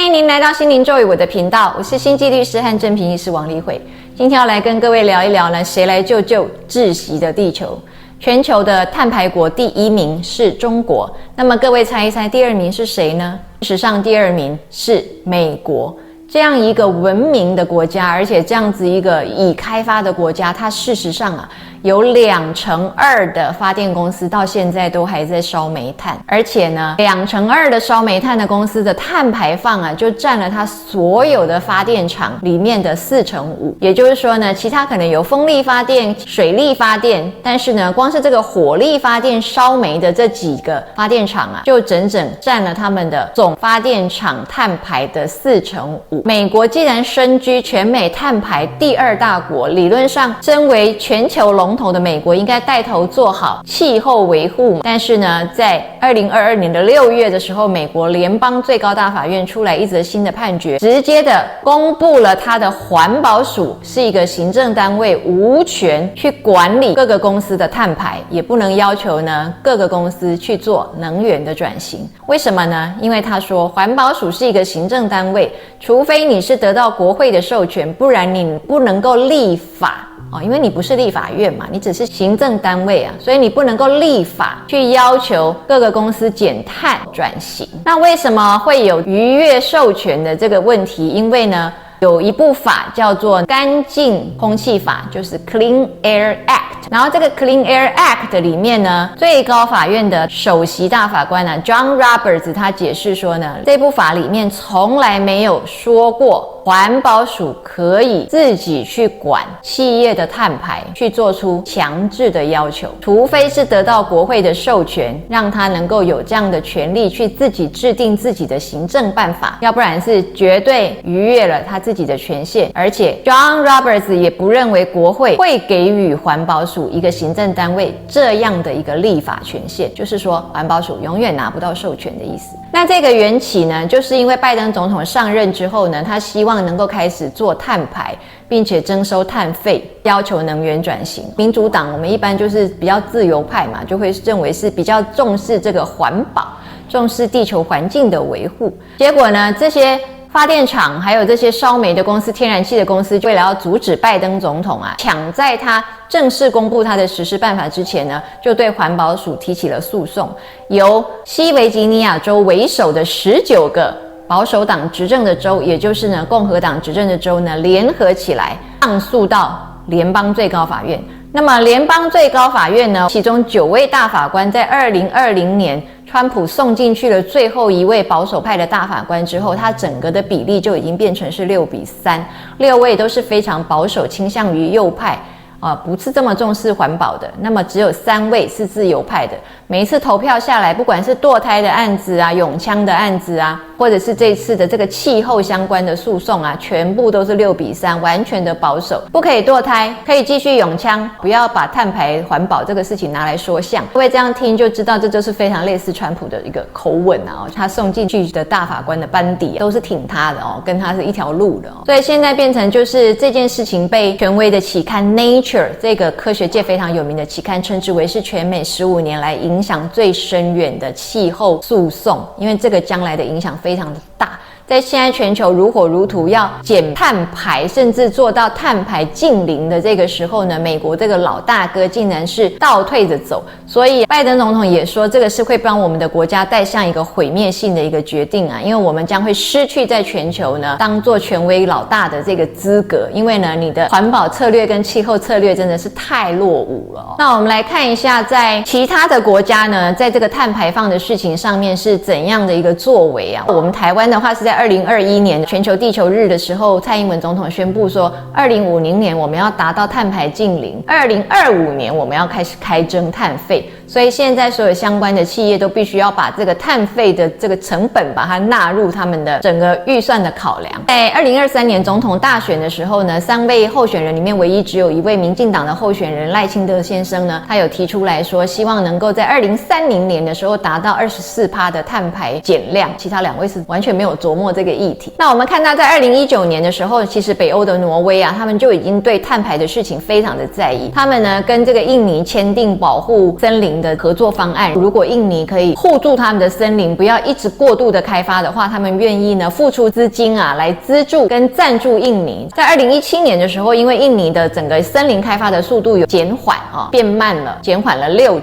迎您来到心灵咒语我的频道，我是星际律师和正平医师王丽慧。今天要来跟各位聊一聊呢，谁来救救窒息的地球？全球的碳排国第1名是中国，那么各位猜一猜第2名是谁呢？事实上第2名是美国。这样一个文明的国家，而且这样子一个已开发的国家，它事实上有2/2的发电公司到现在都还在烧煤炭，而且呢2/2的烧煤炭的公司的碳排放就占了它所有的发电厂里面的4/5，也就是说呢，其他可能有风力发电、水力发电，但是呢，光是这个火力发电烧煤的这几个发电厂就整整占了他们的总发电厂碳排的4/5。美国既然身居全美碳排第2大国，理论上身为全球龙头的美国应该带头做好气候维护，但是呢，在2022年的6月的时候，美国联邦最高大法院出来一则新的判决，直接的公布了它的环保署是一个行政单位，无权去管理各个公司的碳排，也不能要求呢各个公司去做能源的转型。为什么呢？因为他说环保署是一个行政单位，除非你是得到国会的授权，不然你不能够立法因为你不是立法院嘛，你只是行政单位所以你不能够立法去要求各个公司减碳转型。那为什么会有逾越授权的这个问题？因为呢，有一部法叫做干净空气法，就是 Clean Air Act。然后这个 Clean Air Act 里面呢，最高法院的首席大法官John Roberts 他解释说呢，这部法里面从来没有说过环保署可以自己去管企业的碳排，去做出强制的要求，除非是得到国会的授权，让他能够有这样的权利去自己制定自己的行政办法，要不然是绝对逾越了他自己的权限。而且 John Roberts 也不认为国会会给予环保署一个行政单位这样的一个立法权限，就是说环保署永远拿不到授权的意思。那这个缘起呢，就是因为拜登总统上任之后呢，他希望能够开始做碳排，并且征收碳费，要求能源转型。民主党我们一般就是比较自由派嘛，就会认为是比较重视这个环保，重视地球环境的维护。结果呢，这些发电厂还有这些烧煤的公司、天然气的公司，为了要阻止拜登总统抢在他正式公布他的实施办法之前呢，就对环保署提起了诉讼。由西维吉尼亚州为首的19个保守党执政的州，也就是呢共和党执政的州呢，联合起来上诉到联邦最高法院。那么联邦最高法院呢，其中9位大法官在2020年川普送进去了最后一位保守派的大法官之后，他整个的比例就已经变成是6:3，6位都是非常保守，倾向于右派不是这么重视环保的，那么只有3位是自由派的。每一次投票下来，不管是堕胎的案子永枪的案子或者是这次的这个气候相关的诉讼全部都是6:3，完全的保守。不可以堕胎，可以继续拥枪，不要把碳排环保这个事情拿来说项。各位这样听就知道，这就是非常类似川普的一个口吻他送进去的大法官的班底都是挺他的跟他是一条路的所以现在变成就是这件事情被权威的期刊 Nature 这个科学界非常有名的期刊称之为是全美15年来影响最深远的气候诉讼，因为这个将来的影响非常的大。在现在全球如火如荼要减碳排，甚至做到碳排净零的这个时候呢，美国这个老大哥竟然是倒退着走。所以拜登总统也说，这个是会帮我们的国家带向一个毁灭性的一个决定因为我们将会失去在全球呢当做权威老大的这个资格，因为呢你的环保策略跟气候策略真的是太落伍了那我们来看一下，在其他的国家呢，在这个碳排放的事情上面是怎样的一个作为我们台湾的话是在2021年全球地球日的时候，蔡英文总统宣布说2050年我们要达到碳排净零，2025年我们要开始开征碳费。所以现在所有相关的企业都必须要把这个碳费的这个成本把它纳入他们的整个预算的考量。在2023年总统大选的时候呢，3位候选人里面唯一只有1位民进党的候选人赖清德先生呢，他有提出来说希望能够在2030年的时候达到24%的碳排减量，其他2位是完全没有琢磨这个议题。那我们看到在2019年的时候，其实北欧的挪威他们就已经对碳排的事情非常的在意，他们呢跟这个印尼签订保护森林林的合作方案。如果印尼可以护住他们的森林，不要一直过度的开发的话，他们愿意呢付出资金啊来资助跟赞助印尼。在2017年的时候，因为印尼的整个森林开发的速度有减缓变慢了，减缓了60%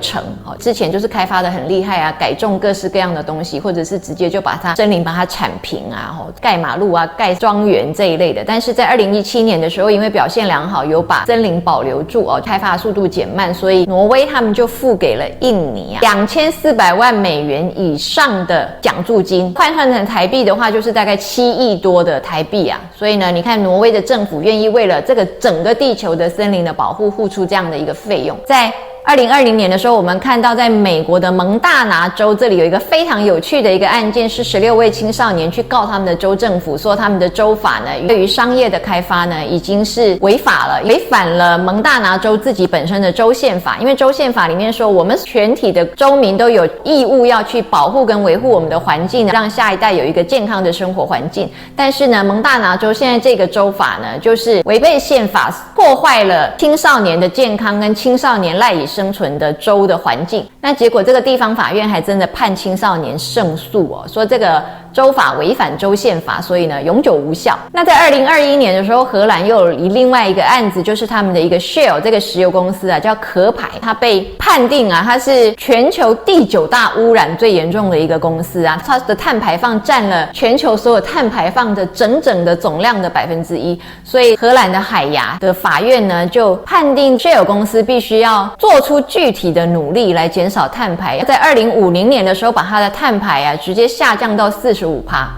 之前就是开发的很厉害啊，改种各式各样的东西，或者是直接就把森林把它铲平啊，盖马路啊，盖庄园这一类的。但是在2017年的时候，因为表现良好，有把森林保留住开发的速度减慢，所以挪威他们就付给了印尼2400万美元以上的奖助金，换算成台币的话，就是大概7亿多的台币啊。所以呢，你看挪威的政府愿意为了这个整个地球的森林的保护付出这样的一个费用。在2020年的时候，我们看到在美国的蒙大拿州，这里有一个非常有趣的一个案件，是16位青少年去告他们的州政府，说他们的州法呢，对于商业的开发呢，已经是违法了，违反了蒙大拿州自己本身的州宪法。因为州宪法里面说，我们全体的州民都有义务要去保护跟维护我们的环境，让下一代有一个健康的生活环境。但是呢，蒙大拿州现在这个州法呢，就是违背宪法，破坏了青少年的健康跟青少年赖以生存的州的环境。那结果这个地方法院还真的判青少年胜诉说这个州法违反州宪法，所以呢永久无效。那在2021年的时候，荷兰又有另外一个案子，就是他们的一个 Shell 这个石油公司叫壳牌，它被判定它是全球第9大污染最严重的一个公司它的碳排放占了全球所有碳排放的整的总量的1%，所以荷兰的海牙的法院呢就判定 Shell 公司必须要做出具体的努力来减少碳排，在2050年的时候把它的碳排直接下降到45%，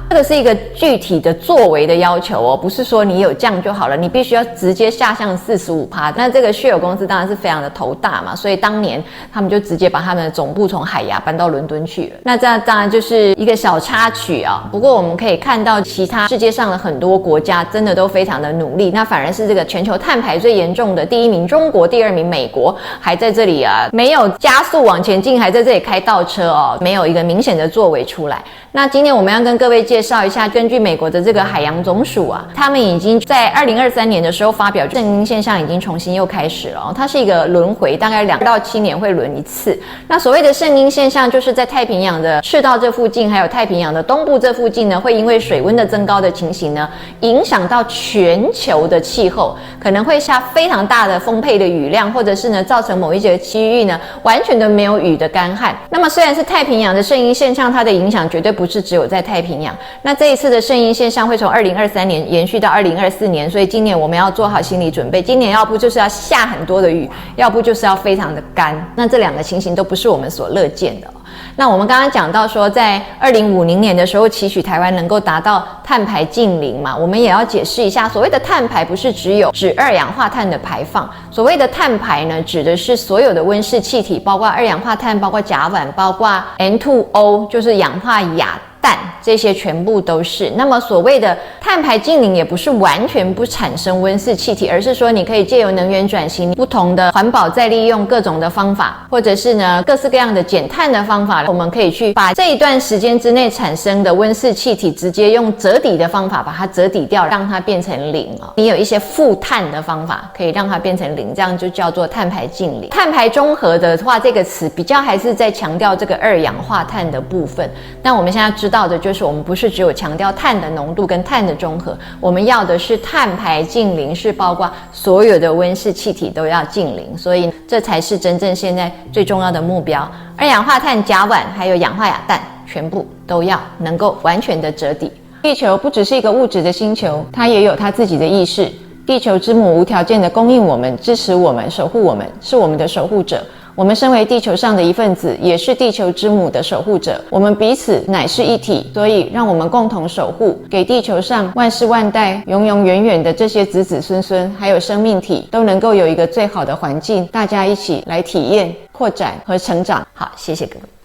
这个是一个具体的作为的要求不是说你有降就好了，你必须要直接下降45%。那这个Shell公司当然是非常的头大嘛，所以当年他们就直接把他们的总部从海牙搬到伦敦去了。那这样当然就是一个小插曲不过我们可以看到其他世界上的很多国家真的都非常的努力，那反而是这个全球碳排最严重的第1名中国，第2名美国还在这里没有加速往前进，还在这里开倒车没有一个明显的作为出来。那今天我们要跟各位介绍一下，根据美国的这个海洋总署他们已经在2023年的时候发表，圣婴现象已经重新又开始了它是一个轮回，大概2到7年会轮一次。那所谓的圣婴现象，就是在太平洋的赤道这附近，还有太平洋的东部这附近呢，会因为水温的增高的情形呢，影响到全球的气候，可能会下非常大的丰沛的雨量，或者是呢造成某一些区域呢完全的没有雨的干旱。那么虽然是太平洋的圣婴现象，它的影响绝对不是只有在太平洋。那这一次的圣婴现象会从2023年延续到2024年，所以今年我们要做好心理准备，今年要不就是要下很多的雨，要不就是要非常的干。那这2个情形都不是我们所乐见的那我们刚刚讲到说，在2050年的时候，期许台湾能够达到碳排净零嘛，我们也要解释一下，所谓的碳排不是只有指二氧化碳的排放，所谓的碳排呢，指的是所有的温室气体，包括二氧化碳，包括甲烷，包括 N2O， 就是氧化亚氮，这些全部都是。那么所谓的碳排净零也不是完全不产生温室气体，而是说你可以借由能源转型，不同的环保再利用各种的方法，或者是呢各式各样的减碳的方法，我们可以去把这一段时间之内产生的温室气体直接用折抵的方法把它折抵掉，让它变成零你有一些负碳的方法可以让它变成零，这样就叫做碳排净零。碳排中和的话，这个词比较还是在强调这个二氧化碳的部分。那我们现在知道的就是我们不是只有强调碳的浓度跟碳的中和，我们要的是碳排净零，是包括所有的温室气体都要净零，所以这才是真正现在最重要的目标。二氧化碳、甲烷还有氧化亚氮全部都要能够完全的折抵。地球不只是一个物质的星球，它也有它自己的意识。地球之母无条件的供应我们，支持我们，守护我们，是我们的守护者。我们身为地球上的一份子，也是地球之母的守护者，我们彼此乃是一体，所以让我们共同守护，给地球上万世万代永永远远的这些子子孙孙还有生命体都能够有一个最好的环境，大家一起来体验、扩展和成长。好，谢谢各位。